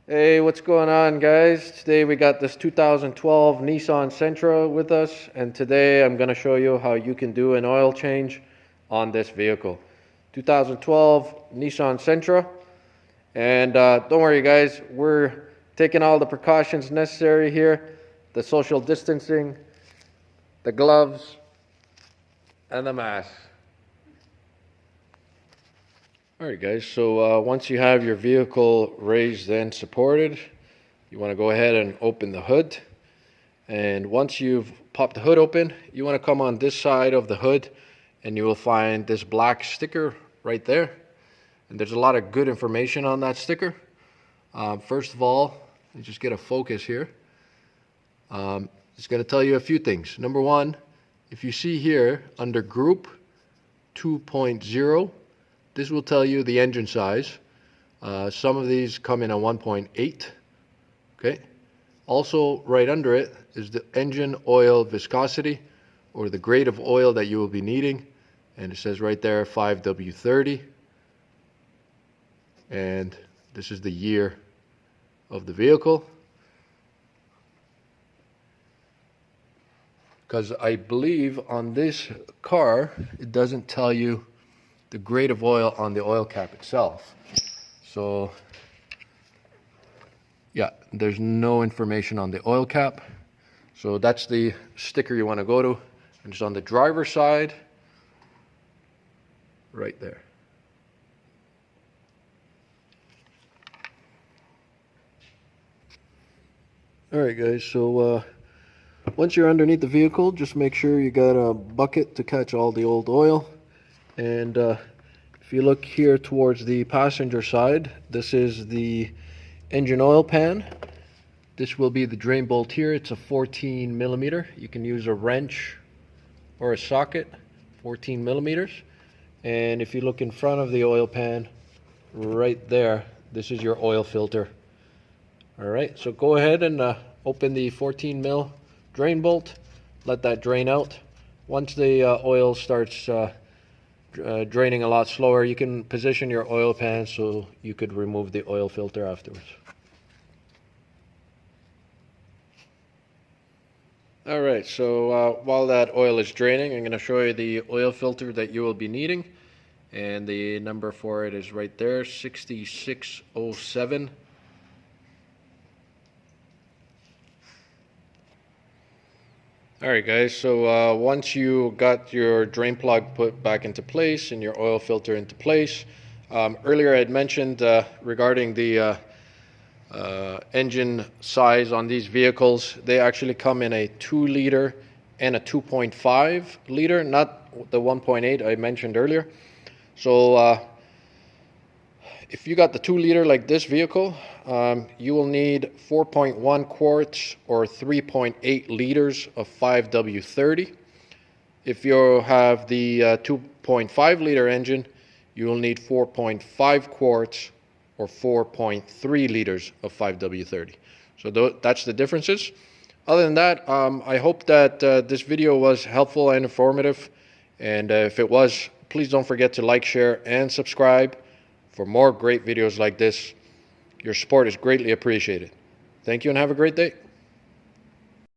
Hey, what's going on, guys? Today we got this 2012 Nissan Sentra with us, and today I'm going to show you how you can do an oil change on this vehicle. 2012 Nissan Sentra, and don't worry guys, we're taking all the precautions necessary here, the social distancing, the gloves, and the mask. Alright guys, so once you have your vehicle raised and supported, you want to go ahead and open the hood. And once you've popped the hood open, you want to come on this side of the hood and you will find this black sticker right there. And there's a lot of good information on that sticker. First of all, let me just get a focus here. It's going to tell you a few things. Number one, if you see here under Group 2.0, this will tell you the engine size. Some of these come in a 1.8. Okay. Also, right under it is the engine oil viscosity, or the grade of oil that you will be needing. And it says right there 5W30. And this is the year of the vehicle. Because I believe on this car, it doesn't tell you the grade of oil on the oil cap itself. So yeah, there's no information on the oil cap. So that's the sticker you want to go to. And it's on the driver's side right there. Alright guys, so once you're underneath the vehicle, just make sure you got a bucket to catch all the old oil. And if you look here towards the passenger side, this is the engine oil pan. This will be the drain bolt here. It's a 14 millimeter. You can use a wrench or a socket, 14 millimeters. And if you look in front of the oil pan, right there, this is your oil filter. All right, so go ahead and open the 14 mil drain bolt. Let that drain out. Once the oil starts draining a lot slower, you can position your oil pan so you could remove the oil filter afterwards. Alright, so while that oil is draining, I'm going to show you the oil filter that you will be needing. And the number for it is right there, 6607. Alright guys, so once you got your drain plug put back into place and your oil filter into place, earlier I had mentioned regarding the engine size on these vehicles, they actually come in a 2 liter and a 2.5 liter, not the 1.8 I mentioned earlier. So if you got the 2 liter like this vehicle, you will need 4.1 quarts or 3.8 liters of 5W30. If you have the 2.5 liter engine, you will need 4.5 quarts or 4.3 liters of 5W30. So that's the differences. Other than that, I hope that this video was helpful and informative. And if it was, please don't forget to like, share, and subscribe for more great videos like this. Your support is greatly appreciated. Thank you and have a great day.